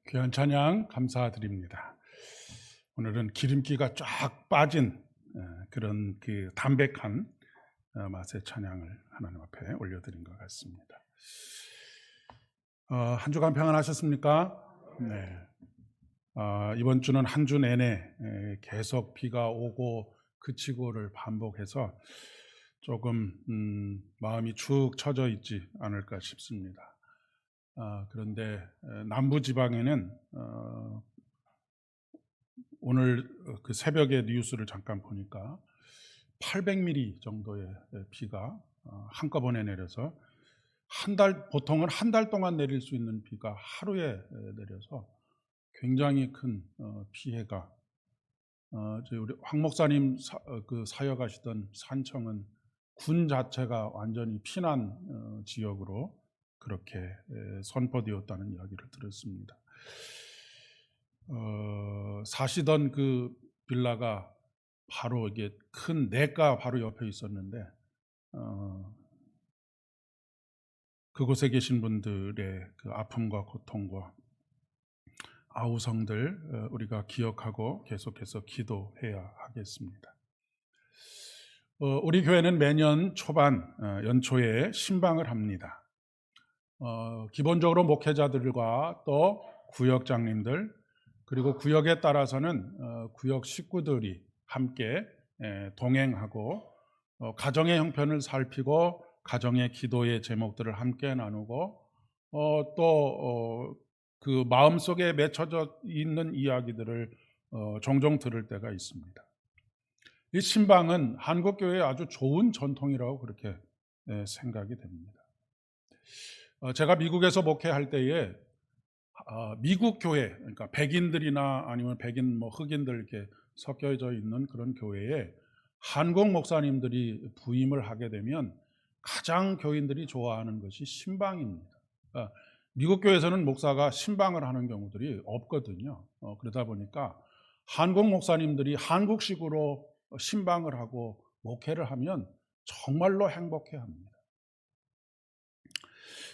귀한 찬양 감사드립니다. 오늘은 기름기가 쫙 빠진 그런 그 담백한 맛의 찬양을 하나님 앞에 올려드린 것 같습니다. 한 주간 평안하셨습니까? 네. 이번 주는 한 주 내내 계속 비가 오고 그치고를 반복해서 조금 마음이 축 처져 있지 않을까 싶습니다. 그런데 남부 지방에는 오늘 그 새벽에 뉴스를 잠깐 보니까 800mm 정도의 비가 한꺼번에 내려서 보통은 한 달 동안 내릴 수 있는 비가 하루에 내려서 굉장히 큰 피해가 우리 황 목사님 사역하시던 산청은 군 자체가 완전히 피난 지역으로 그렇게 선포되었다는 이야기를 들었습니다. 사시던 그 빌라가 바로 이게 큰 내가 바로 옆에 있었는데 그곳에 계신 분들의 그 아픔과 고통과 아우성들 우리가 기억하고 계속해서 기도해야 하겠습니다. 우리 교회는 매년 초반 연초에 신방을 합니다. 기본적으로 목회자들과 또 구역장님들 그리고 구역에 따라서는 구역 식구들이 함께 동행하고 가정의 형편을 살피고 가정의 기도의 제목들을 함께 나누고 또 그 마음속에 맺혀져 있는 이야기들을 종종 들을 때가 있습니다. 이 신방은 한국교회의 아주 좋은 전통이라고 그렇게 생각이 됩니다. 제가 미국에서 목회할 때에 미국 교회, 그러니까 백인들이나 아니면 백인 흑인들 이렇게 섞여져 있는 그런 교회에 한국 목사님들이 부임을 하게 되면 가장 교인들이 좋아하는 것이 신방입니다. 미국 교회에서는 목사가 신방을 하는 경우들이 없거든요. 그러다 보니까 한국 목사님들이 한국식으로 신방을 하고 목회를 하면 정말로 행복해합니다.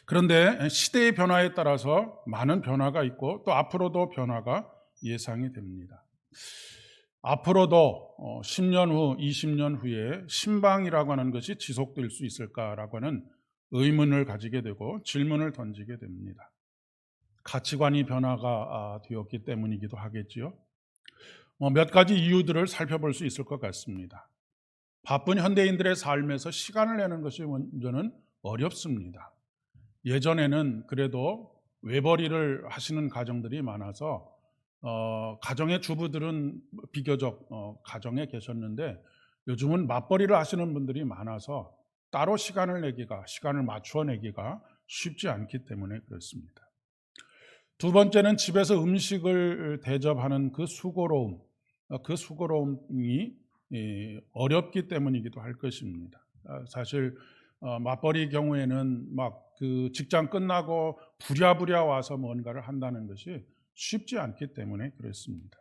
그런데 시대의 변화에 따라서 많은 변화가 있고 또 앞으로도 변화가 예상이 됩니다. 앞으로도 10년 후, 20년 후에 신방이라고 하는 것이 지속될 수 있을까라고 하는 의문을 가지게 되고 질문을 던지게 됩니다. 가치관이 변화가 되었기 때문이기도 하겠지요. 몇 가지 이유들을 살펴볼 수 있을 것 같습니다. 바쁜 현대인들의 삶에서 시간을 내는 것이 먼저는 어렵습니다. 예전에는 그래도 외벌이를 하시는 가정들이 많아서 가정의 주부들은 비교적 가정에 계셨는데 요즘은 맞벌이를 하시는 분들이 많아서 따로 시간을 맞추어 내기가 쉽지 않기 때문에 그렇습니다. 두 번째는 집에서 음식을 대접하는 그 수고로움이 어렵기 때문이기도 할 것입니다. 사실 맞벌이 경우에는 막 그 직장 끝나고 부랴부랴 와서 뭔가를 한다는 것이 쉽지 않기 때문에 그렇습니다.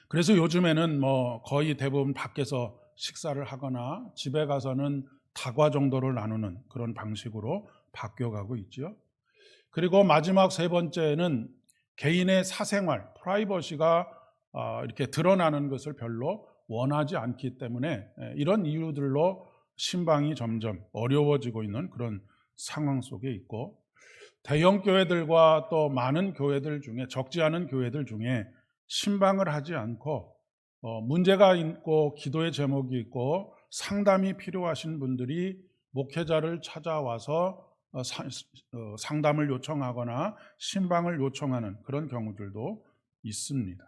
그래서 요즘에는 거의 대부분 밖에서 식사를 하거나 집에 가서는 다과 정도를 나누는 그런 방식으로 바뀌어가고 있죠. 그리고 마지막 세 번째는 개인의 사생활, 프라이버시가 이렇게 드러나는 것을 별로 원하지 않기 때문에 이런 이유들로 신방이 점점 어려워지고 있는 그런 상황 속에 있고, 대형 교회들과 또 많은 교회들 중에, 적지 않은 교회들 중에 신방을 하지 않고 문제가 있고 기도의 제목이 있고 상담이 필요하신 분들이 목회자를 찾아와서 상담을 요청하거나 신방을 요청하는 그런 경우들도 있습니다.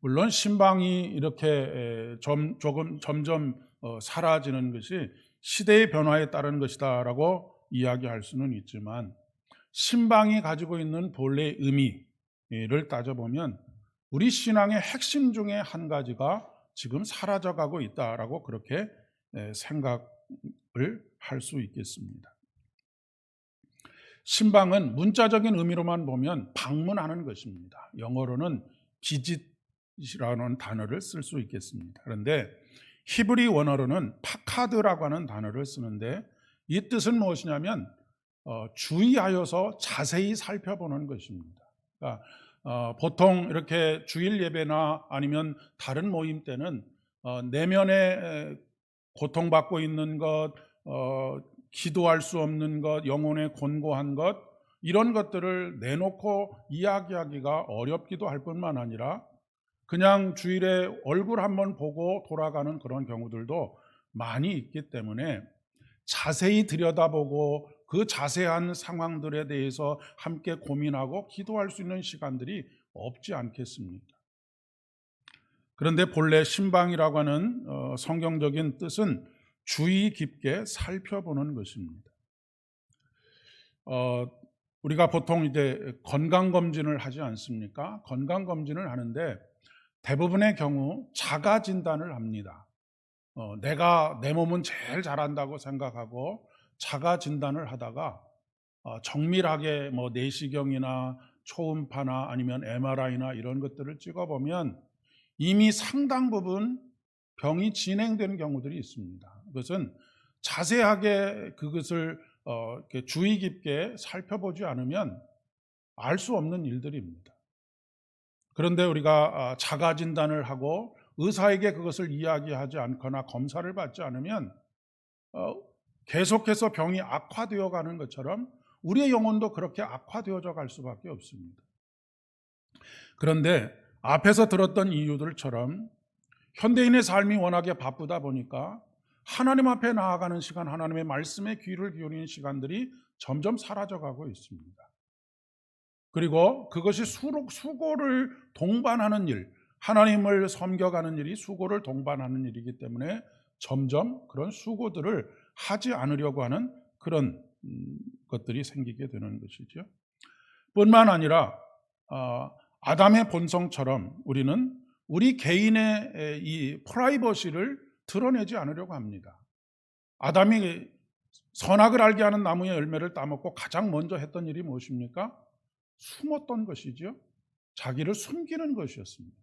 물론 신방이 이렇게 점점 사라지는 것이 시대의 변화에 따른 것이다라고 이야기할 수는 있지만, 신방이 가지고 있는 본래의 의미를 따져보면 우리 신앙의 핵심 중에 한 가지가 지금 사라져가고 있다라고 그렇게 생각을 할 수 있겠습니다. 신방은 문자적인 의미로만 보면 방문하는 것입니다. 영어로는 visit이라는 단어를 쓸 수 있겠습니다. 그런데 히브리 원어로는 파카드라고 하는 단어를 쓰는데 이 뜻은 무엇이냐면 주의하여서 자세히 살펴보는 것입니다. 그러니까 보통 이렇게 주일 예배나 아니면 다른 모임 때는 내면에 고통받고 있는 것, 기도할 수 없는 것, 영혼의 곤고한 것, 이런 것들을 내놓고 이야기하기가 어렵기도 할 뿐만 아니라 그냥 주일에 얼굴 한번 보고 돌아가는 그런 경우들도 많이 있기 때문에 자세히 들여다보고 그 자세한 상황들에 대해서 함께 고민하고 기도할 수 있는 시간들이 없지 않겠습니까? 그런데 본래 신방이라고 하는 성경적인 뜻은 주의 깊게 살펴보는 것입니다. 우리가 보통 이제 건강검진을 하지 않습니까? 건강검진을 하는데 대부분의 경우 자가 진단을 합니다. 내가 내 몸은 제일 잘한다고 생각하고 자가 진단을 하다가 정밀하게 뭐 내시경이나 초음파나 아니면 MRI나 이런 것들을 찍어보면 이미 상당 부분 병이 진행되는 경우들이 있습니다. 그것은 자세하게 그것을 이렇게 주의 깊게 살펴보지 않으면 알 수 없는 일들입니다. 그런데 우리가 자가 진단을 하고 의사에게 그것을 이야기하지 않거나 검사를 받지 않으면 계속해서 병이 악화되어 가는 것처럼 우리의 영혼도 그렇게 악화되어져 갈 수밖에 없습니다. 그런데 앞에서 들었던 이유들처럼 현대인의 삶이 워낙에 바쁘다 보니까 하나님 앞에 나아가는 시간, 하나님의 말씀에 귀를 기울이는 시간들이 점점 사라져가고 있습니다. 그리고 그것이 수고를 동반하는 일, 하나님을 섬겨가는 일이 수고를 동반하는 일이기 때문에 점점 그런 수고들을 하지 않으려고 하는 그런 것들이 생기게 되는 것이죠. 뿐만 아니라 아담의 본성처럼 우리는 우리 개인의 이 프라이버시를 드러내지 않으려고 합니다. 아담이 선악을 알게 하는 나무의 열매를 따먹고 가장 먼저 했던 일이 무엇입니까? 숨었던 것이죠. 자기를 숨기는 것이었습니다.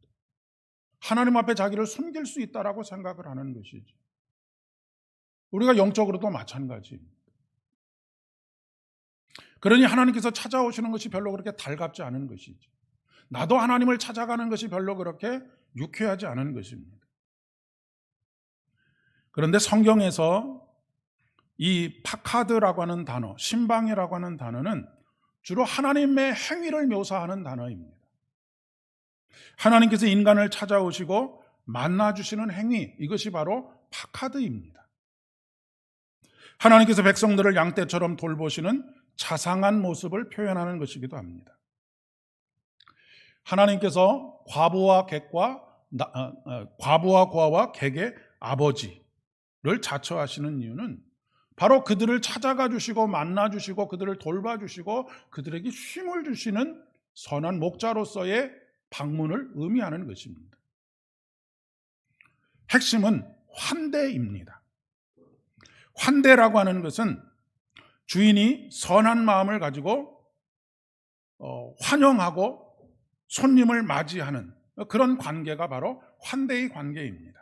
하나님 앞에 자기를 숨길 수 있다라고 생각을 하는 것이죠. 우리가 영적으로도 마찬가지입니다. 그러니 하나님께서 찾아오시는 것이 별로 그렇게 달갑지 않은 것이죠. 나도 하나님을 찾아가는 것이 별로 그렇게 유쾌하지 않은 것입니다. 그런데 성경에서 이 파카드라고 하는 단어, 신방이라고 하는 단어는 주로 하나님의 행위를 묘사하는 단어입니다. 하나님께서 인간을 찾아오시고 만나주시는 행위, 이것이 바로 파카드입니다. 하나님께서 백성들을 양떼처럼 돌보시는 자상한 모습을 표현하는 것이기도 합니다. 하나님께서 과부와 고아와 객의 아버지를 자처하시는 이유는 바로 그들을 찾아가 주시고 만나 주시고 그들을 돌봐 주시고 그들에게 쉼을 주시는 선한 목자로서의 방문을 의미하는 것입니다. 핵심은 환대입니다. 환대라고 하는 것은 주인이 선한 마음을 가지고 환영하고 손님을 맞이하는 그런 관계가 바로 환대의 관계입니다.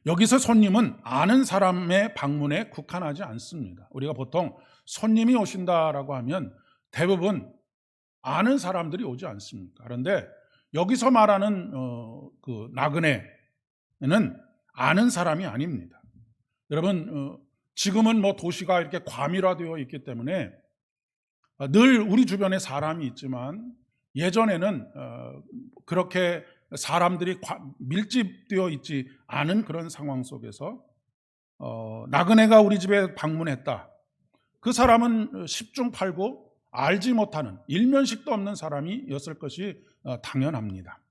여기서 손님은 아는 사람의 방문에 국한하지 않습니다. 우리가 보통 손님이 오신다라고 하면 대부분 아는 사람들이 오지 않습니까? 그런데 여기서 말하는 그 나그네는 아는 사람이 아닙니다. 여러분, 지금은 뭐 도시가 이렇게 과밀화되어 있기 때문에 늘 우리 주변에 사람이 있지만 예전에는 그렇게 사람들이 밀집되어 있지 않은 그런 상황 속에서 나그네가 우리 집에 방문했다. 그 사람은 10중 8구 알지 못하는 일면식도 없는 사람이었을 것이 당연합니다.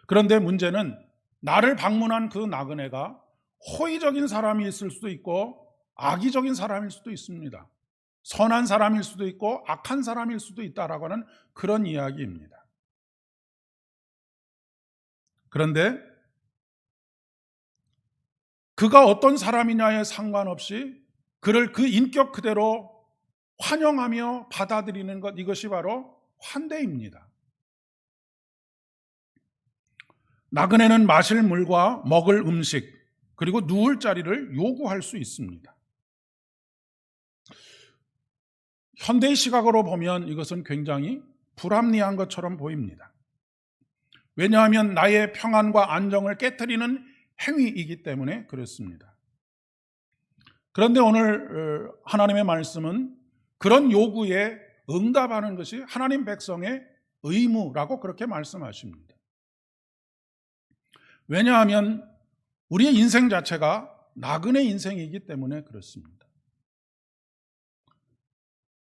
그런데 문제는 나를 방문한 그 나그네가 호의적인 사람이 있을 수도 있고 악의적인 사람일 수도 있습니다. 선한 사람일 수도 있고 악한 사람일 수도 있다라고 하는 그런 이야기입니다. 그런데 그가 어떤 사람이냐에 상관없이 그를 그 인격 그대로 환영하며 받아들이는 것, 이것이 바로 환대입니다. 나그네는 마실 물과 먹을 음식 그리고 누울 자리를 요구할 수 있습니다. 현대의 시각으로 보면 이것은 굉장히 불합리한 것처럼 보입니다. 왜냐하면 나의 평안과 안정을 깨트리는 행위이기 때문에 그렇습니다. 그런데 오늘 하나님의 말씀은 그런 요구에 응답하는 것이 하나님 백성의 의무라고 그렇게 말씀하십니다. 왜냐하면 우리의 인생 자체가 나그네 인생이기 때문에 그렇습니다.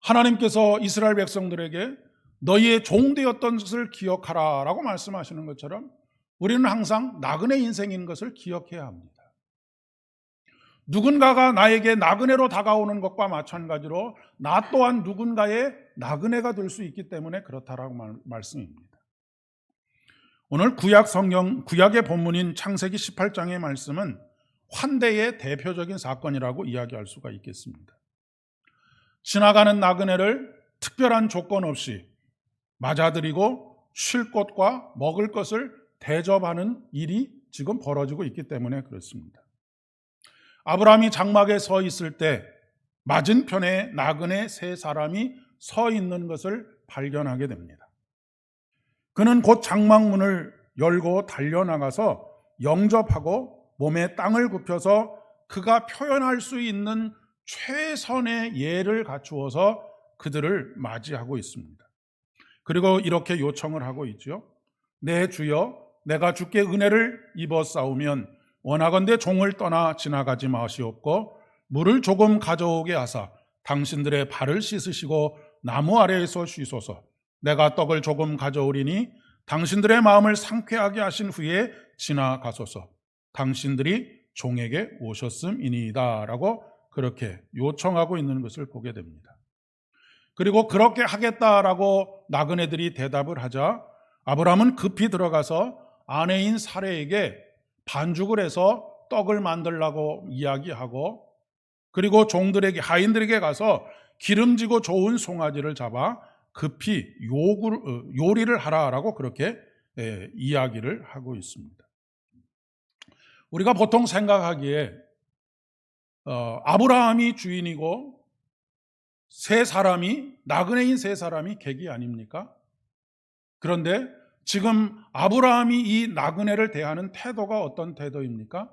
하나님께서 이스라엘 백성들에게 너희의 종 되었던 것을 기억하라 라고 말씀하시는 것처럼 우리는 항상 나그네 인생인 것을 기억해야 합니다. 누군가가 나에게 나그네로 다가오는 것과 마찬가지로 나 또한 누군가의 나그네가 될 수 있기 때문에 그렇다라고 말씀입니다. 오늘 구약의 본문인 창세기 18장의 말씀은 환대의 대표적인 사건이라고 이야기할 수가 있겠습니다. 지나가는 나그네를 특별한 조건 없이 맞아들이고 쉴 곳과 먹을 것을 대접하는 일이 지금 벌어지고 있기 때문에 그렇습니다. 아브라함이 장막에 서 있을 때 맞은편에 나그네 세 사람이 서 있는 것을 발견하게 됩니다. 그는 곧 장막문을 열고 달려나가서 영접하고 몸에 땅을 굽혀서 그가 표현할 수 있는 최선의 예를 갖추어서 그들을 맞이하고 있습니다. 그리고 이렇게 요청을 하고 있죠. 내 주여, 내가 주께 은혜를 입어 싸우면 원하건대 종을 떠나 지나가지 마시옵고 물을 조금 가져오게 하사 당신들의 발을 씻으시고 나무 아래에서 쉬소서. 내가 떡을 조금 가져오리니 당신들의 마음을 상쾌하게 하신 후에 지나가소서. 당신들이 종에게 오셨음이니이다 라고 그렇게 요청하고 있는 것을 보게 됩니다. 그리고 그렇게 하겠다라고 나그네들이 대답을 하자 아브라함은 급히 들어가서 아내인 사레에게 반죽을 해서 떡을 만들라고 이야기하고 그리고 종들에게 하인들에게 가서 기름지고 좋은 송아지를 잡아 급히 요리를 하라라고 그렇게 이야기를 하고 있습니다. 우리가 보통 생각하기에 아브라함이 주인이고 나그네인 세 사람이 객이 아닙니까? 그런데 지금 아브라함이 이 나그네를 대하는 태도가 어떤 태도입니까?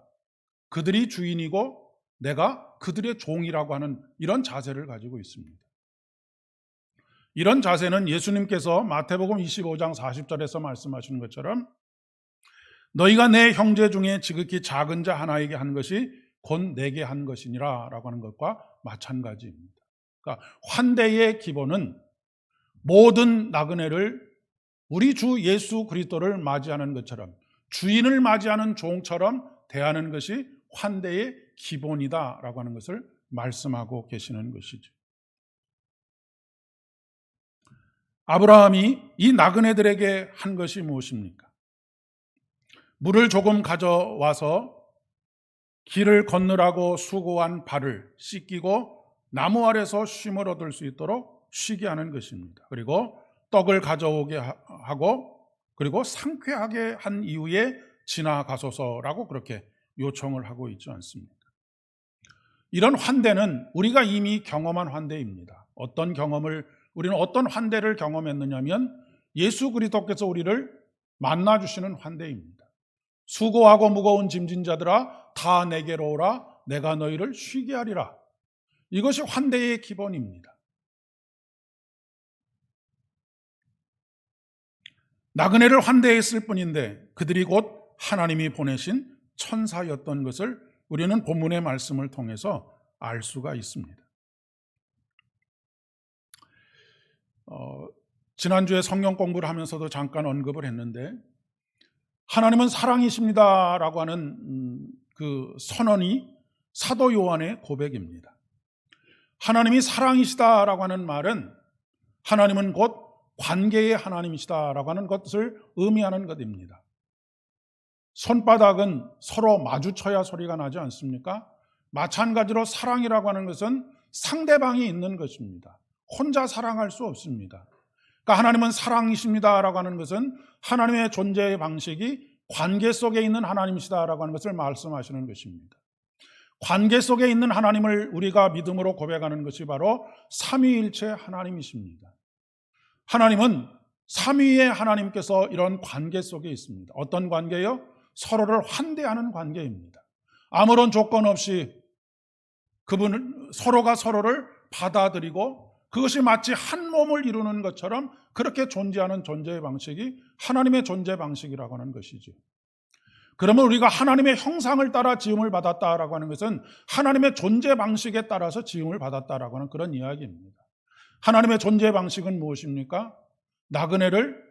그들이 주인이고 내가 그들의 종이라고 하는 이런 자세를 가지고 있습니다. 이런 자세는 예수님께서 마태복음 25장 40절에서 말씀하시는 것처럼 너희가 내 형제 중에 지극히 작은 자 하나에게 한 것이 곧 내게 한 것이니라 라고 하는 것과 마찬가지입니다. 그러니까 환대의 기본은 모든 나그네를 우리 주 예수 그리스도를 맞이하는 것처럼 주인을 맞이하는 종처럼 대하는 것이 환대의 기본이다라고 하는 것을 말씀하고 계시는 것이죠. 아브라함이 이 나그네들에게 한 것이 무엇입니까? 물을 조금 가져와서 길을 건너라고 수고한 발을 씻기고 나무 아래서 쉼을 얻을 수 있도록 쉬게 하는 것입니다. 그리고 떡을 가져오게 하고 그리고 상쾌하게 한 이후에 지나가소서라고 그렇게 요청을 하고 있지 않습니까? 이런 환대는 우리가 이미 경험한 환대입니다. 우리는 어떤 환대를 경험했느냐면 예수 그리스도께서 우리를 만나주시는 환대입니다. 수고하고 무거운 짐진 자들아 다 내게로 오라 내가 너희를 쉬게 하리라. 이것이 환대의 기본입니다. 나그네를 환대했을 뿐인데 그들이 곧 하나님이 보내신 천사였던 것을 우리는 본문의 말씀을 통해서 알 수가 있습니다. 지난주에 성경 공부를 하면서도 잠깐 언급을 했는데 하나님은 사랑이십니다라고 하는 그 선언이 사도 요한의 고백입니다. 하나님이 사랑이시다라고 하는 말은 하나님은 곧 관계의 하나님이시다라고 하는 것을 의미하는 것입니다. 손바닥은 서로 마주쳐야 소리가 나지 않습니까? 마찬가지로 사랑이라고 하는 것은 상대방이 있는 것입니다. 혼자 사랑할 수 없습니다. 그러니까 하나님은 사랑이십니다라고 하는 것은 하나님의 존재의 방식이 관계 속에 있는 하나님이시다라고 하는 것을 말씀하시는 것입니다. 관계 속에 있는 하나님을 우리가 믿음으로 고백하는 것이 바로 삼위일체 하나님이십니다. 하나님은 삼위의 하나님께서 이런 관계 속에 있습니다. 어떤 관계요? 서로를 환대하는 관계입니다. 아무런 조건 없이 그분은 서로가 서로를 받아들이고 그것이 마치 한 몸을 이루는 것처럼 그렇게 존재하는 존재의 방식이 하나님의 존재 방식이라고 하는 것이죠. 그러면 우리가 하나님의 형상을 따라 지음을 받았다라고 하는 것은 하나님의 존재 방식에 따라서 지음을 받았다라고 하는 그런 이야기입니다. 하나님의 존재 방식은 무엇입니까? 나그네를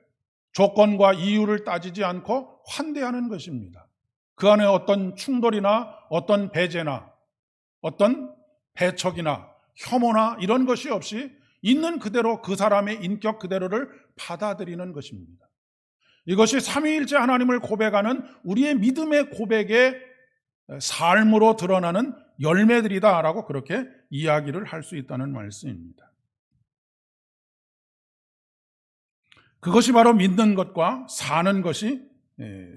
조건과 이유를 따지지 않고 환대하는 것입니다. 그 안에 어떤 충돌이나 어떤 배제나 어떤 배척이나 혐오나 이런 것이 없이 있는 그대로 그 사람의 인격 그대로를 받아들이는 것입니다. 이것이 삼위일체 하나님을 고백하는 우리의 믿음의 고백의 삶으로 드러나는 열매들이다라고 그렇게 이야기를 할 수 있다는 말씀입니다. 그것이 바로 믿는 것과 사는 것이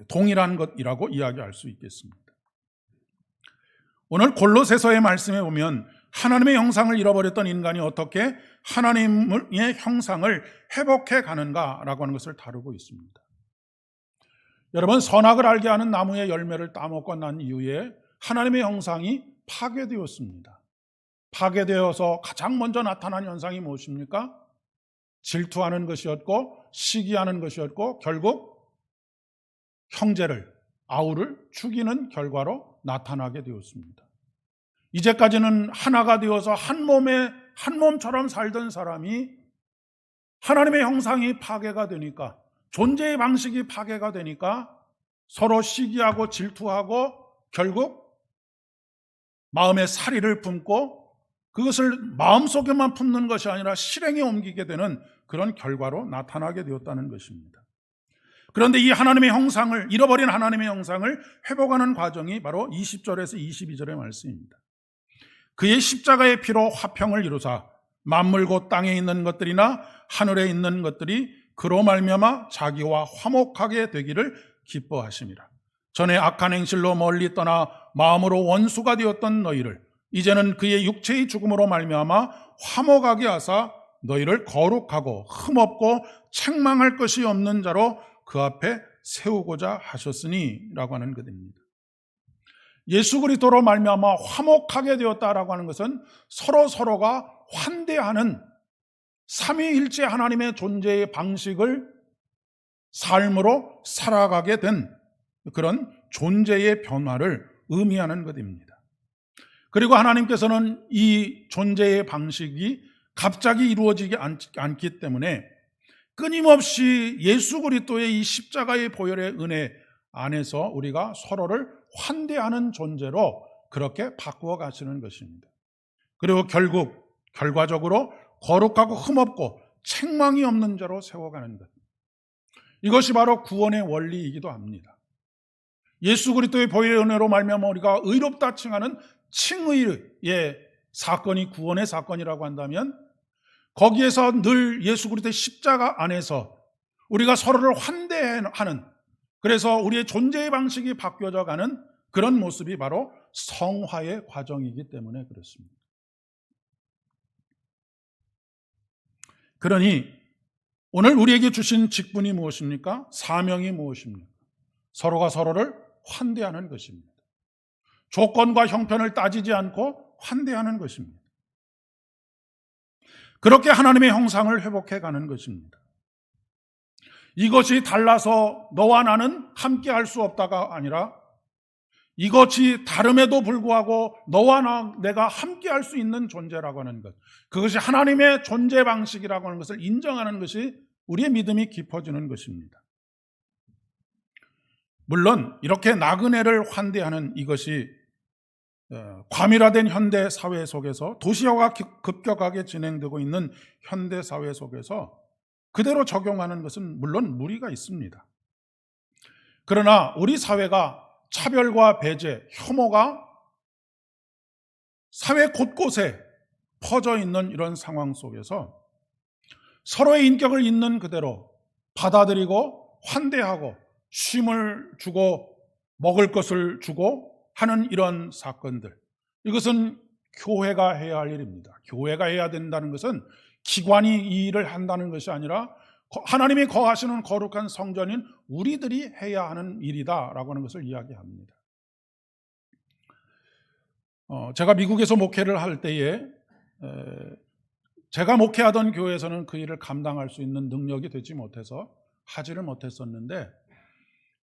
동일한 것이라고 이야기할 수 있겠습니다. 오늘 골로새서의 말씀에 보면 하나님의 형상을 잃어버렸던 인간이 어떻게 하나님의 형상을 회복해 가는가라고 하는 것을 다루고 있습니다. 여러분, 선악을 알게 하는 나무의 열매를 따먹고 난 이후에 하나님의 형상이 파괴되었습니다. 파괴되어서 가장 먼저 나타난 현상이 무엇입니까? 질투하는 것이었고 시기하는 것이었고 결국 형제를 아우를 죽이는 결과로 나타나게 되었습니다. 이제까지는 하나가 되어서 한 몸처럼 살던 사람이 하나님의 형상이 파괴가 되니까, 존재의 방식이 파괴가 되니까 서로 시기하고 질투하고 결국 마음에 살의를 품고 그것을 마음속에만 품는 것이 아니라 실행에 옮기게 되는 그런 결과로 나타나게 되었다는 것입니다. 그런데 이 하나님의 형상을, 잃어버린 하나님의 형상을 회복하는 과정이 바로 20절에서 22절의 말씀입니다. 그의 십자가의 피로 화평을 이루사 만물 곧 땅에 있는 것들이나 하늘에 있는 것들이 그로 말미암아 자기와 화목하게 되기를 기뻐하심이라. 전에 악한 행실로 멀리 떠나 마음으로 원수가 되었던 너희를 이제는 그의 육체의 죽음으로 말미암아 화목하게 하사 너희를 거룩하고 흠없고 책망할 것이 없는 자로 그 앞에 세우고자 하셨으니 라고 하는 것입니다. 예수 그리스도로 말미암아 화목하게 되었다라고 하는 것은 서로가 환대하는 삼위일체 하나님의 존재의 방식을 삶으로 살아가게 된 그런 존재의 변화를 의미하는 것입니다. 그리고 하나님께서는 이 존재의 방식이 갑자기 이루어지지 않기 때문에 끊임없이 예수 그리스도의 이 십자가의 보혈의 은혜 안에서 우리가 서로를 환대하는 존재로 그렇게 바꾸어 가시는 것입니다. 그리고 결과적으로 거룩하고 흠없고 책망이 없는 자로 세워가는 것. 이것이 바로 구원의 원리이기도 합니다. 예수 그리스도의 보혈의 은혜로 말미암아 우리가 의롭다 칭하는 칭의의 사건이 구원의 사건이라고 한다면 거기에서 늘 예수 그리스도의 십자가 안에서 우리가 서로를 환대하는, 그래서 우리의 존재의 방식이 바뀌어져 가는 그런 모습이 바로 성화의 과정이기 때문에 그렇습니다. 그러니 오늘 우리에게 주신 직분이 무엇입니까? 사명이 무엇입니까? 서로가 서로를 환대하는 것입니다. 조건과 형편을 따지지 않고 환대하는 것입니다. 그렇게 하나님의 형상을 회복해 가는 것입니다. 이것이 달라서 너와 나는 함께 할 수 없다가 아니라 이것이 다름에도 불구하고 너와 내가 함께 할 수 있는 존재라고 하는 것, 그것이 하나님의 존재 방식이라고 하는 것을 인정하는 것이 우리의 믿음이 깊어지는 것입니다. 물론 이렇게 나그네를 환대하는 이것이 과밀화된 현대 사회 속에서, 도시화가 급격하게 진행되고 있는 현대 사회 속에서 그대로 적용하는 것은 물론 무리가 있습니다. 그러나 우리 사회가 차별과 배제, 혐오가 사회 곳곳에 퍼져 있는 이런 상황 속에서 서로의 인격을 있는 그대로 받아들이고 환대하고 쉼을 주고 먹을 것을 주고 하는 이런 사건들, 이것은 교회가 해야 할 일입니다. 교회가 해야 된다는 것은 기관이 이 일을 한다는 것이 아니라 하나님이 거하시는 거룩한 성전인 우리들이 해야 하는 일이다라고 하는 것을 이야기합니다. 제가 미국에서 목회를 할 때에 제가 목회하던 교회에서는 그 일을 감당할 수 있는 능력이 되지 못해서 하지를 못했었는데,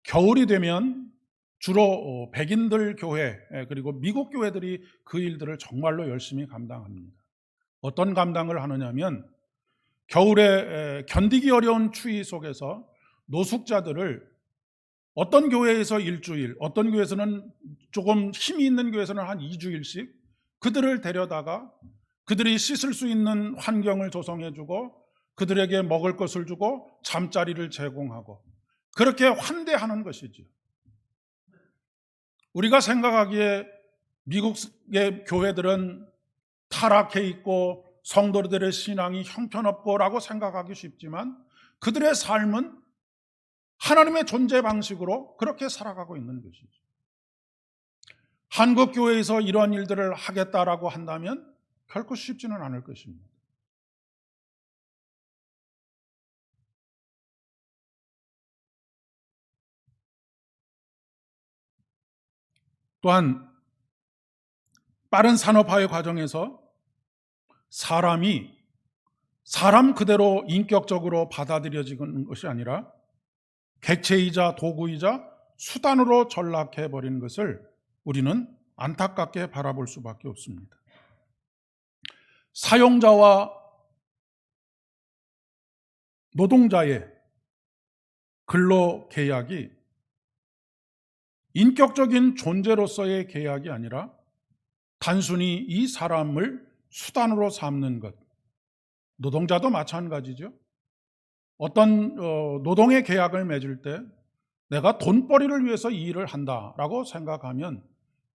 겨울이 되면 주로 백인들 교회 그리고 미국 교회들이 그 일들을 정말로 열심히 감당합니다. 어떤 감당을 하느냐면, 겨울에 견디기 어려운 추위 속에서 노숙자들을 어떤 교회에서 일주일, 어떤 교회에서는 조금 힘이 있는 교회에서는 한 2주일씩 그들을 데려다가 그들이 씻을 수 있는 환경을 조성해주고 그들에게 먹을 것을 주고 잠자리를 제공하고 그렇게 환대하는 것이죠. 우리가 생각하기에 미국의 교회들은 타락해 있고 성도들의 신앙이 형편없고라고 생각하기 쉽지만, 그들의 삶은 하나님의 존재 방식으로 그렇게 살아가고 있는 것이죠. 한국 교회에서 이런 일들을 하겠다라고 한다면 결코 쉽지는 않을 것입니다. 또한 빠른 산업화의 과정에서 사람이 사람 그대로 인격적으로 받아들여지는 것이 아니라 객체이자 도구이자 수단으로 전락해버리는 것을 우리는 안타깝게 바라볼 수밖에 없습니다. 사용자와 노동자의 근로계약이 인격적인 존재로서의 계약이 아니라 단순히 이 사람을 수단으로 삼는 것. 노동자도 마찬가지죠. 어떤 노동의 계약을 맺을 때 내가 돈벌이를 위해서 이 일을 한다라고 생각하면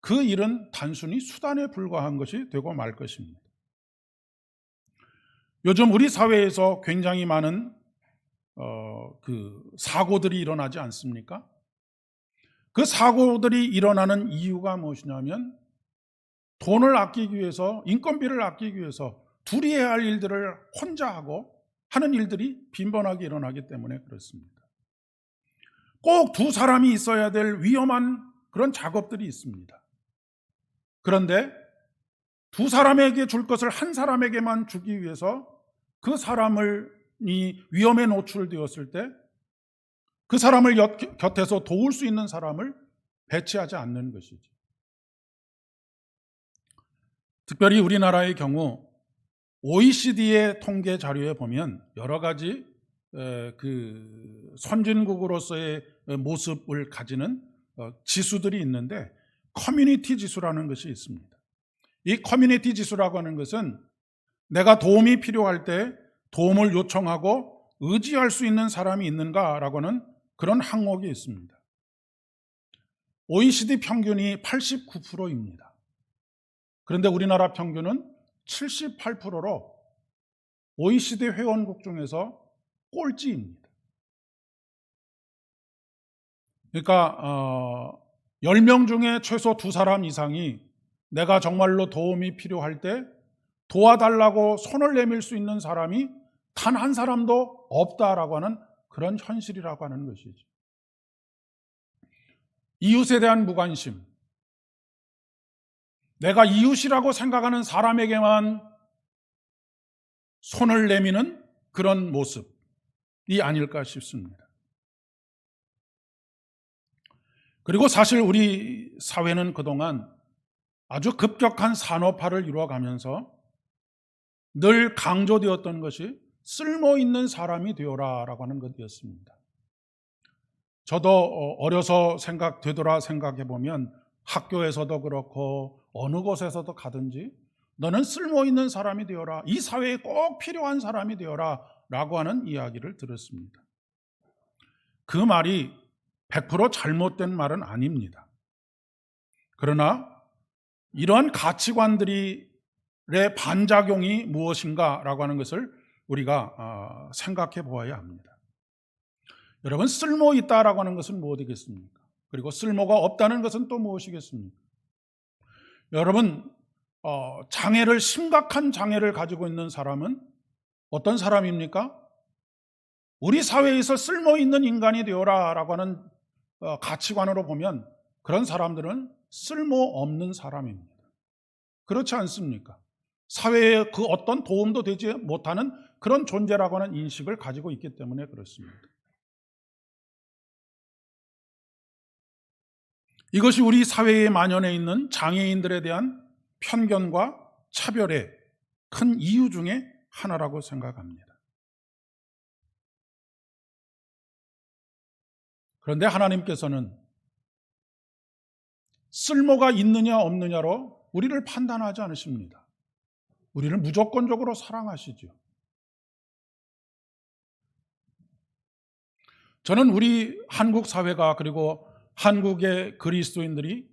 그 일은 단순히 수단에 불과한 것이 되고 말 것입니다. 요즘 우리 사회에서 굉장히 많은 사고들이 일어나지 않습니까? 그 사고들이 일어나는 이유가 무엇이냐면, 돈을 아끼기 위해서, 인건비를 아끼기 위해서 둘이 해야 할 일들을 혼자 하고 하는 일들이 빈번하게 일어나기 때문에 그렇습니다. 꼭 두 사람이 있어야 될 위험한 그런 작업들이 있습니다. 그런데 두 사람에게 줄 것을 한 사람에게만 주기 위해서 그 사람이 위험에 노출되었을 때 그 사람을 곁에서 도울 수 있는 사람을 배치하지 않는 것이죠. 특별히 우리나라의 경우 OECD의 통계 자료에 보면 여러 가지 선진국으로서의 모습을 가지는 지수들이 있는데, 커뮤니티 지수라는 것이 있습니다. 이 커뮤니티 지수라고 하는 것은 내가 도움이 필요할 때 도움을 요청하고 의지할 수 있는 사람이 있는가라고 하는 그런 항목이 있습니다. OECD 평균이 89%입니다. 그런데 우리나라 평균은 78%로 OECD 회원국 중에서 꼴찌입니다. 그러니까 10명 중에 최소 2사람 이상이 내가 정말로 도움이 필요할 때 도와달라고 손을 내밀 수 있는 사람이 단 한 사람도 없다라고 하는 그런 현실이라고 하는 것이죠. 이웃에 대한 무관심, 내가 이웃이라고 생각하는 사람에게만 손을 내미는 그런 모습이 아닐까 싶습니다. 그리고 사실 우리 사회는 그동안 아주 급격한 산업화를 이루어가면서 늘 강조되었던 것이 쓸모 있는 사람이 되어라라고 하는 것이었습니다. 저도 어려서 되돌아 생각해 보면 학교에서도 그렇고 어느 곳에서도 가든지 너는 쓸모 있는 사람이 되어라, 이 사회에 꼭 필요한 사람이 되어라 라고 하는 이야기를 들었습니다. 그 말이 100% 잘못된 말은 아닙니다. 그러나 이러한 가치관들의 반작용이 무엇인가라고 하는 것을 우리가 생각해 보아야 합니다. 여러분, 쓸모 있다라고 하는 것은 무엇이겠습니까? 그리고 쓸모가 없다는 것은 또 무엇이겠습니까? 여러분, 장애를, 심각한 장애를 가지고 있는 사람은 어떤 사람입니까? 우리 사회에서 쓸모있는 인간이 되어라 라고 하는 가치관으로 보면 그런 사람들은 쓸모없는 사람입니다. 그렇지 않습니까? 사회에 그 어떤 도움도 되지 못하는 그런 존재라고 하는 인식을 가지고 있기 때문에 그렇습니다. 이것이 우리 사회에 만연해 있는 장애인들에 대한 편견과 차별의 큰 이유 중에 하나라고 생각합니다. 그런데 하나님께서는 쓸모가 있느냐 없느냐로 우리를 판단하지 않으십니다. 우리를 무조건적으로 사랑하시죠. 저는 우리 한국 사회가, 그리고 한국의 그리스도인들이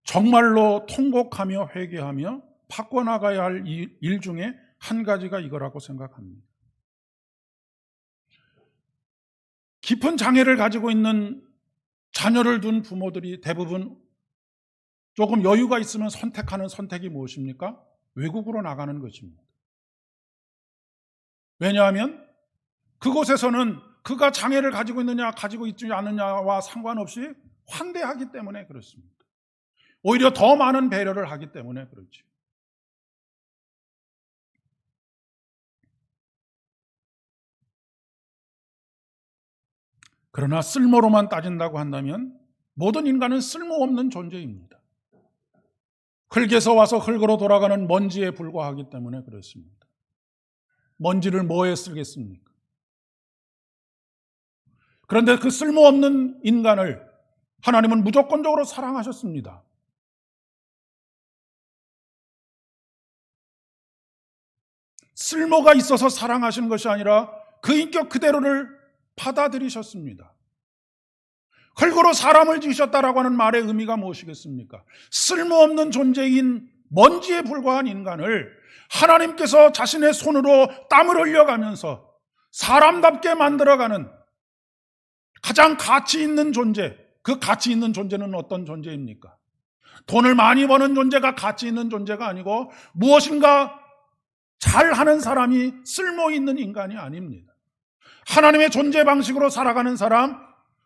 정말로 통곡하며 회개하며 바꿔나가야 할 일 중에 한 가지가 이거라고 생각합니다. 깊은 장애를 가지고 있는 자녀를 둔 부모들이 대부분 조금 여유가 있으면 선택하는 선택이 무엇입니까? 외국으로 나가는 것입니다. 왜냐하면 그곳에서는 그가 장애를 가지고 있느냐 가지고 있지 않느냐와 상관없이 환대하기 때문에 그렇습니다. 오히려 더 많은 배려를 하기 때문에 그렇죠. 그러나 쓸모로만 따진다고 한다면 모든 인간은 쓸모없는 존재입니다. 흙에서 와서 흙으로 돌아가는 먼지에 불과하기 때문에 그렇습니다. 먼지를 뭐에 쓰겠습니까? 그런데 그 쓸모없는 인간을 하나님은 무조건적으로 사랑하셨습니다. 쓸모가 있어서 사랑하신 것이 아니라 그 인격 그대로를 받아들이셨습니다. 흙으로 사람을 지으셨다라고 하는 말의 의미가 무엇이겠습니까? 쓸모없는 존재인 먼지에 불과한 인간을 하나님께서 자신의 손으로 땀을 흘려가면서 사람답게 만들어가는 가장 가치 있는 존재, 그 가치 있는 존재는 어떤 존재입니까? 돈을 많이 버는 존재가 가치 있는 존재가 아니고 무엇인가 잘하는 사람이 쓸모 있는 인간이 아닙니다. 하나님의 존재 방식으로 살아가는 사람,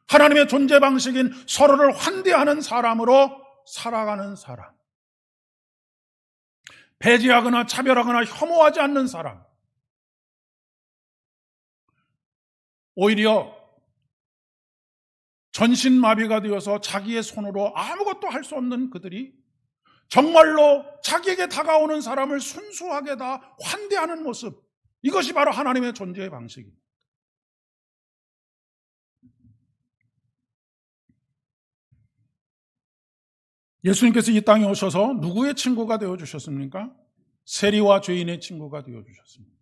하나님의 존재 방식인 서로를 환대하는 사람으로 살아가는 사람, 배제하거나 차별하거나 혐오하지 않는 사람, 오히려 전신마비가 되어서 자기의 손으로 아무것도 할 수 없는 그들이 정말로 자기에게 다가오는 사람을 순수하게 다 환대하는 모습, 이것이 바로 하나님의 존재의 방식입니다. 예수님께서 이 땅에 오셔서 누구의 친구가 되어주셨습니까? 세리와 죄인의 친구가 되어주셨습니다.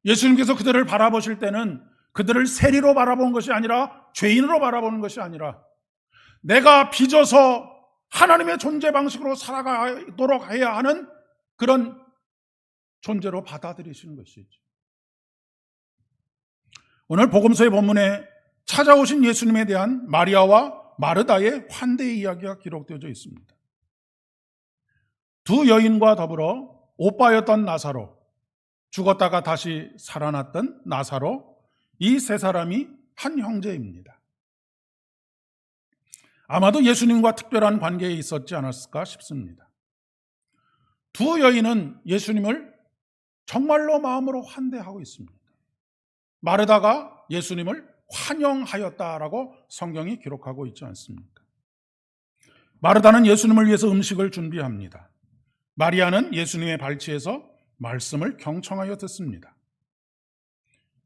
예수님께서 그들을 바라보실 때는 그들을 세리로 바라본 것이 아니라 죄인으로 바라보는 것이 아니라 내가 빚어서 하나님의 존재 방식으로 살아가도록 해야 하는 그런 존재로 받아들이시는 것이죠. 오늘 복음서의 본문에 찾아오신 예수님에 대한 마리아와 마르다의 환대의 이야기가 기록되어져 있습니다. 두 여인과 더불어 오빠였던 나사로, 죽었다가 다시 살아났던 나사로, 이 세 사람이 한 형제입니다. 아마도 예수님과 특별한 관계에 있었지 않았을까 싶습니다. 두 여인은 예수님을 정말로 마음으로 환대하고 있습니다. 마르다가 예수님을 환영하였다라고 성경이 기록하고 있지 않습니까? 마르다는 예수님을 위해서 음식을 준비합니다. 마리아는 예수님의 발치에서 말씀을 경청하여 듣습니다.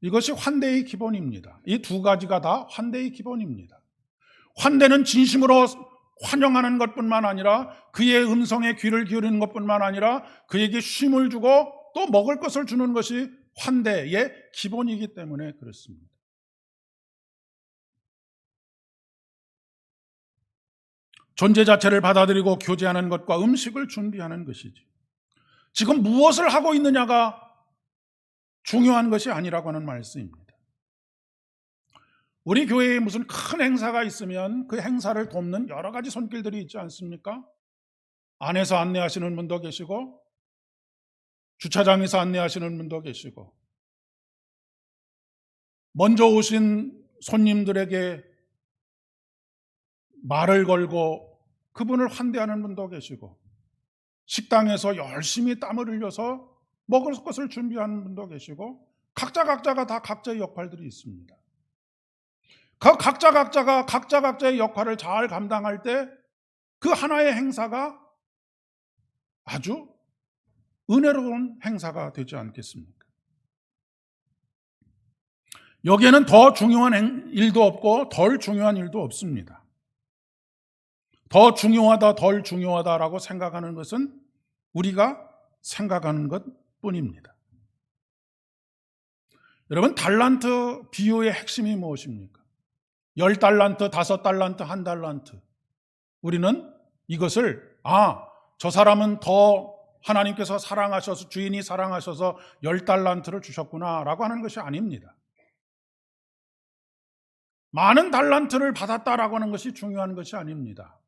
이것이 환대의 기본입니다. 이 두 가지가 다 환대의 기본입니다. 환대는 진심으로 환영하는 것뿐만 아니라 그의 음성에 귀를 기울이는 것뿐만 아니라 그에게 쉼을 주고 또 먹을 것을 주는 것이 환대의 기본이기 때문에 그렇습니다. 존재 자체를 받아들이고 교제하는 것과 음식을 준비하는 것이지, 지금 무엇을 하고 있느냐가 중요한 것이 아니라고 하는 말씀입니다. 우리 교회에 무슨 큰 행사가 있으면 그 행사를 돕는 여러 가지 손길들이 있지 않습니까? 안에서 안내하시는 분도 계시고 주차장에서 안내하시는 분도 계시고 먼저 오신 손님들에게 말을 걸고 그분을 환대하는 분도 계시고 식당에서 열심히 땀을 흘려서 먹을 것을 준비하는 분도 계시고 각자가 다 각자의 역할들이 있습니다. 그 각자가 각자의 역할을 잘 감당할 때 그 하나의 행사가 아주 은혜로운 행사가 되지 않겠습니까? 여기에는 더 중요한 일도 없고 덜 중요한 일도 없습니다. 더 중요하다, 덜 중요하다라고 생각하는 것은 우리가 생각하는 것 뿐입니다. 여러분, 달란트 비유의 핵심이 무엇입니까? 10달란트, 5달란트, 1달란트. 우리는 이것을 저 사람은 더 하나님께서 사랑하셔서 주인이 사랑하셔서 10달란트를 주셨구나라고 하는 것이 아닙니다. 많은 달란트를 받았다라고 하는 것이 중요한 것이 아닙니다.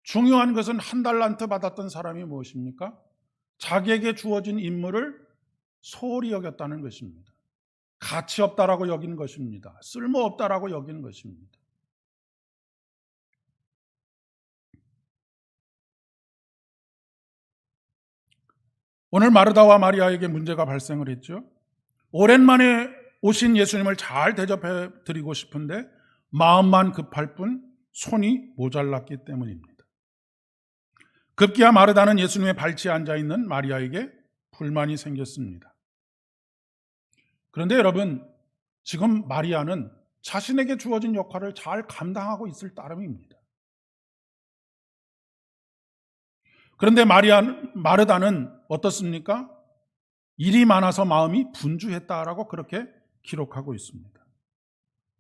중요한 것은 1달란트 받았던 사람이 무엇입니까? 자기에게 주어진 임무를 소홀히 여겼다는 것입니다. 가치 없다라고 여기는 것입니다. 쓸모 없다라고 여기는 것입니다. 오늘 마르다와 마리아에게 문제가 발생을 했죠. 오랜만에 오신 예수님을 잘 대접해 드리고 싶은데 마음만 급할 뿐 손이 모자랐기 때문입니다. 급기야 마르다는 예수님의 발치에 앉아있는 마리아에게 불만이 생겼습니다. 그런데 여러분, 지금 마리아는 자신에게 주어진 역할을 잘 감당하고 있을 따름입니다. 그런데 마르다는 어떻습니까? 일이 많아서 마음이 분주했다라고 그렇게 기록하고 있습니다.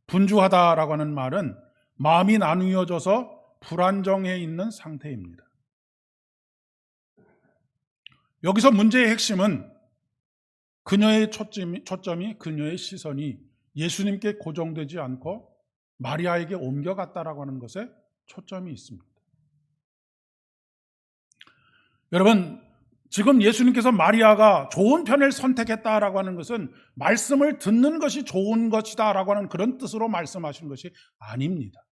분주하다라고 하는 말은 마음이 나뉘어져서 불안정해 있는 상태입니다. 여기서 문제의 핵심은 그녀의 초점이 그녀의 시선이 예수님께 고정되지 않고 마리아에게 옮겨갔다라고 하는 것에 초점이 있습니다. 여러분, 지금 예수님께서 마리아가 좋은 편을 선택했다라고 하는 것은 말씀을 듣는 것이 좋은 것이다라고 하는 그런 뜻으로 말씀하시는 것이 아닙니다.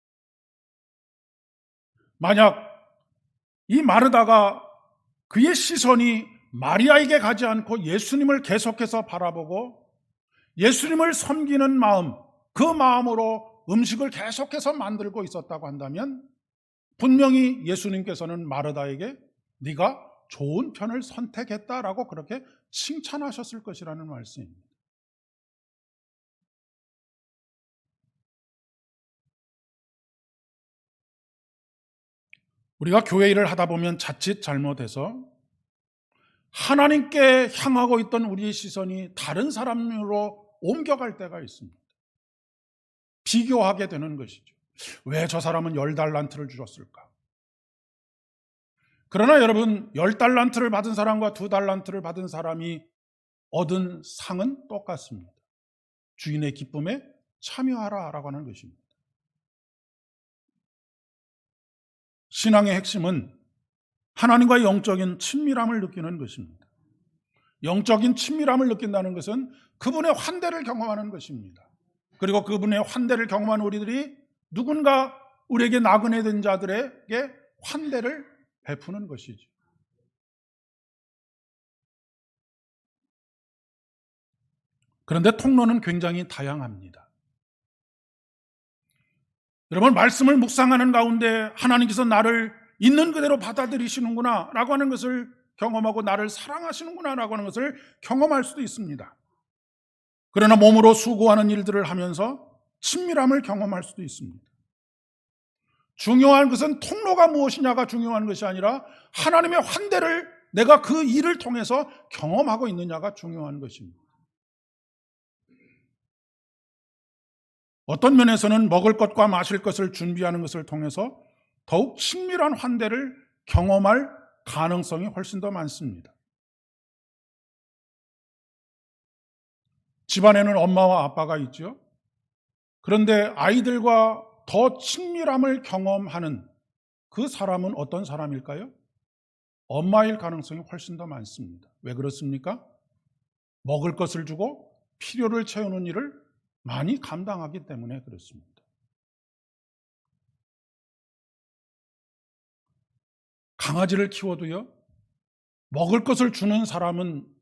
만약 이 마르다가 그의 시선이 마리아에게 가지 않고 예수님을 계속해서 바라보고 예수님을 섬기는 마음, 그 마음으로 음식을 계속해서 만들고 있었다고 한다면 분명히 예수님께서는 마르다에게 네가 좋은 편을 선택했다라고 그렇게 칭찬하셨을 것이라는 말씀입니다. 우리가 교회 일을 하다 보면 자칫 잘못해서 하나님께 향하고 있던 우리의 시선이 다른 사람으로 옮겨갈 때가 있습니다. 비교하게 되는 것이죠. 왜 저 사람은 10달란트를 주셨을까? 그러나 여러분, 10달란트를 받은 사람과 2달란트를 받은 사람이 얻은 상은 똑같습니다. 주인의 기쁨에 참여하라라고 하는 것입니다. 신앙의 핵심은 하나님과의 영적인 친밀함을 느끼는 것입니다. 영적인 친밀함을 느낀다는 것은 그분의 환대를 경험하는 것입니다. 그리고 그분의 환대를 경험한 우리들이 누군가 우리에게 나그네 된 자들에게 환대를 베푸는 것이죠. 그런데 통로는 굉장히 다양합니다. 여러분, 말씀을 묵상하는 가운데 하나님께서 나를 있는 그대로 받아들이시는구나 라고 하는 것을 경험하고 나를 사랑하시는구나 라고 하는 것을 경험할 수도 있습니다. 그러나 몸으로 수고하는 일들을 하면서 친밀함을 경험할 수도 있습니다. 중요한 것은 통로가 무엇이냐가 중요한 것이 아니라 하나님의 환대를 내가 그 일을 통해서 경험하고 있느냐가 중요한 것입니다. 어떤 면에서는 먹을 것과 마실 것을 준비하는 것을 통해서 더욱 친밀한 환대를 경험할 가능성이 훨씬 더 많습니다. 집안에는 엄마와 아빠가 있죠. 그런데 아이들과 더 친밀함을 경험하는 그 사람은 어떤 사람일까요? 엄마일 가능성이 훨씬 더 많습니다. 왜 그렇습니까? 먹을 것을 주고 필요를 채우는 일을 많이 감당하기 때문에 그렇습니다. 강아지를 키워도요, 먹을 것을 주는 사람은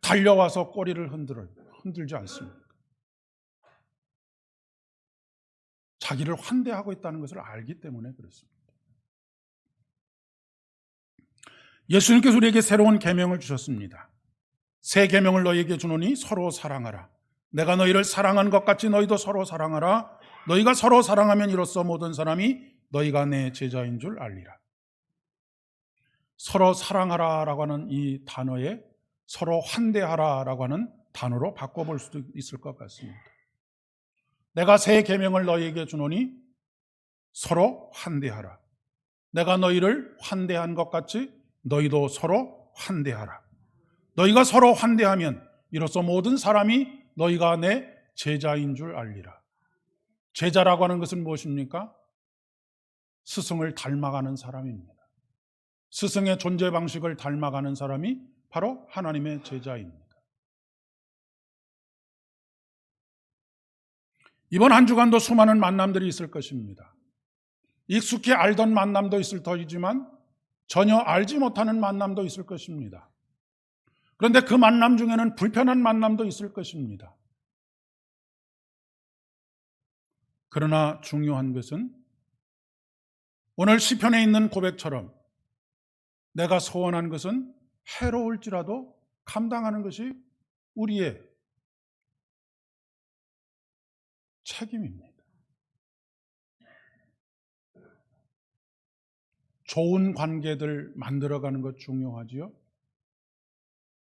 달려와서 꼬리를 흔들지 않습니다. 자기를 환대하고 있다는 것을 알기 때문에 그렇습니다. 예수님께서 우리에게 새로운 계명을 주셨습니다. 새 계명을 너희에게 주노니 서로 사랑하라. 내가 너희를 사랑한 것 같이 너희도 서로 사랑하라. 너희가 서로 사랑하면 이로써 모든 사람이 너희가 내 제자인 줄 알리라. 서로 사랑하라라고 하는 이 단어에 서로 환대하라라고 하는 단어로 바꿔볼 수도 있을 것 같습니다. 내가 새 계명을 너희에게 주노니 서로 환대하라. 내가 너희를 환대한 것 같이 너희도 서로 환대하라. 너희가 서로 환대하면 이로써 모든 사람이 너희가 내 제자인 줄 알리라. 제자라고 하는 것은 무엇입니까? 스승을 닮아가는 사람입니다. 스승의 존재 방식을 닮아가는 사람이 바로 하나님의 제자입니다. 이번 한 주간도 수많은 만남들이 있을 것입니다. 익숙히 알던 만남도 있을 터이지만 전혀 알지 못하는 만남도 있을 것입니다. 그런데 그 만남 중에는 불편한 만남도 있을 것입니다. 그러나 중요한 것은 오늘 시편에 있는 고백처럼 내가 소원한 것은 해로울지라도 감당하는 것이 우리의 책임입니다. 좋은 관계들 만들어가는 것 중요하지요.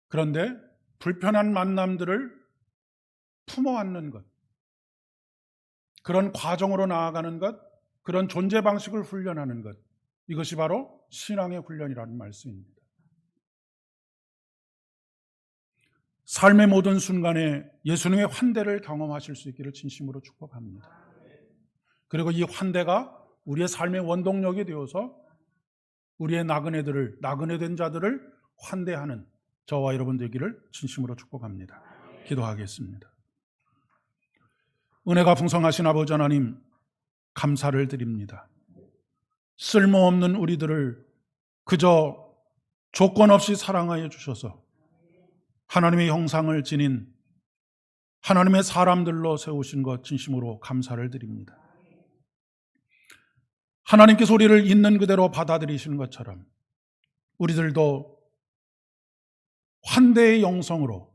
그런데 불편한 만남들을 품어안는 것, 그런 과정으로 나아가는 것, 그런 존재 방식을 훈련하는 것, 이것이 바로 신앙의 훈련이라는 말씀입니다. 삶의 모든 순간에 예수님의 환대를 경험하실 수 있기를 진심으로 축복합니다. 그리고 이 환대가 우리의 삶의 원동력이 되어서 우리의 나그네된 자들을 환대하는 저와 여러분 되기를 진심으로 축복합니다. 기도하겠습니다. 은혜가 풍성하신 아버지 하나님, 감사를 드립니다. 쓸모없는 우리들을 그저 조건 없이 사랑하여 주셔서 하나님의 형상을 지닌 하나님의 사람들로 세우신 것 진심으로 감사를 드립니다. 하나님께서 우리를 있는 그대로 받아들이시는 것처럼 우리들도 환대의 영성으로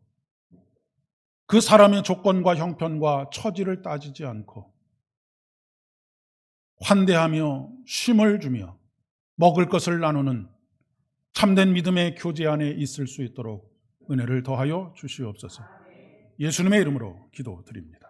그 사람의 조건과 형편과 처지를 따지지 않고 환대하며 쉼을 주며 먹을 것을 나누는 참된 믿음의 교제 안에 있을 수 있도록 은혜를 더하여 주시옵소서. 예수님의 이름으로 기도드립니다.